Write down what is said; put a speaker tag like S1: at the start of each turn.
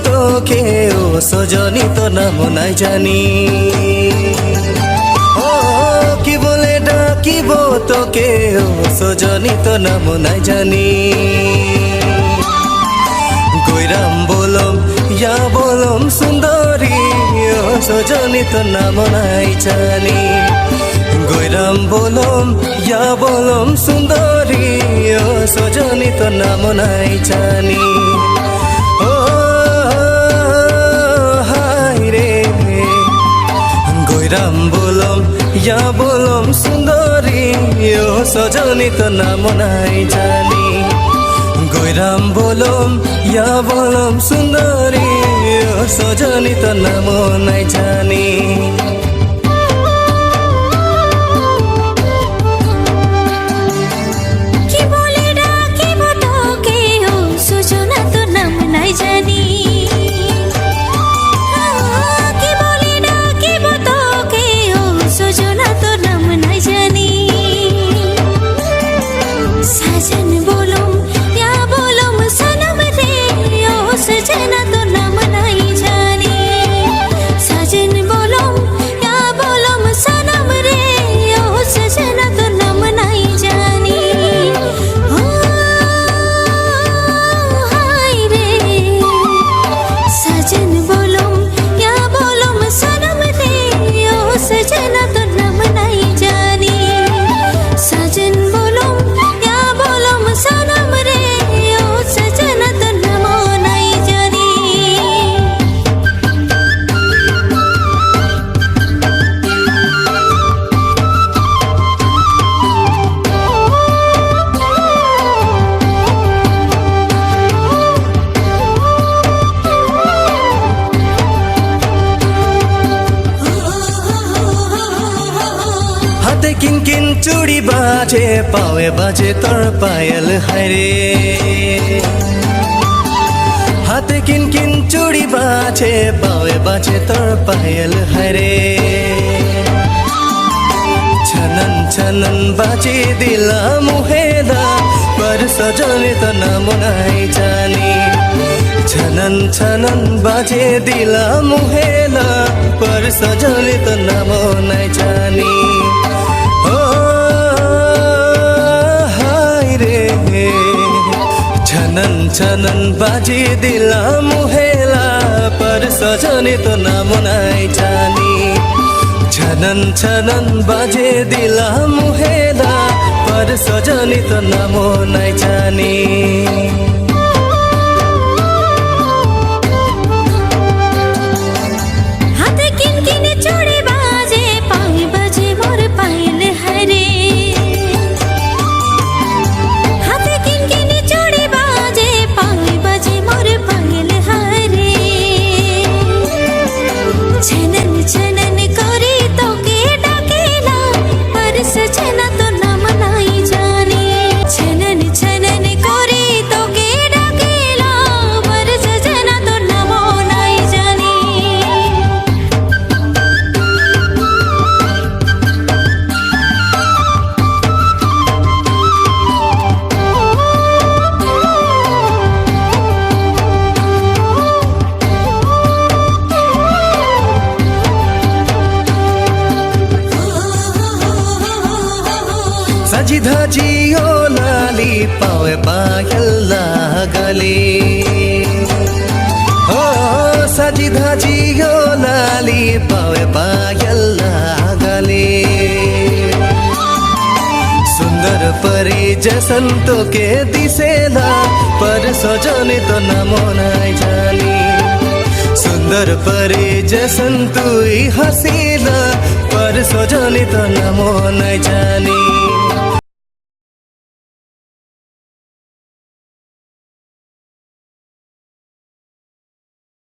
S1: তোকে ও সজনী তো নাম নাই জানি। ও কি বলে ডাকিব তোকে ও সজনী তো নাম নাই জানি। গৈরাম বলম ইয়া বলম সুন্দরী ও সজনী তো নাম নাই জানি। গৈরাম বলম ইয়া বলম সুন্দরী ও সজনী তো নাম নাই জানি। ও হায় রে গৈরাম বলম ইয়া বলম সুন্দরী ও সজনী তো নাম নাই জানি। গৈরাম বলম ইয়া বলম সুন্দরী ও সজনী তো নাম নাই জানি। हाथे किन किन चूड़ी बाजे पावे बाजे तोर पायल हरे। हाथे किन किन चूड़ी बाजे पावे बाजे तोर पायल हरे। छनन छनन बाजे दिला मुहेला पर सजनी तो नाम नहीं जानी। छनन छनन बाजे दिला मुहेला पर सजनी तो नाम नहीं जानी। ओ हाय रे छनन छनन बाजे दिला मुहेला पर सजनी तो नाम नहीं जानी। छनन छनन बाजे दिला मुहेला पर सजनी तो नाम नहीं जानी। सजी धजी ओ लाली पावे पायल लागली। ओ सजी धजी ओ लाली पावे पायल लागली। सुंदर परी जैसन तो के दिसेला पर सजनी तो नाम नहीं जानी। सुंदर परी जैसन तू ही हसीला पर सजनी तो नाम नहीं जानी।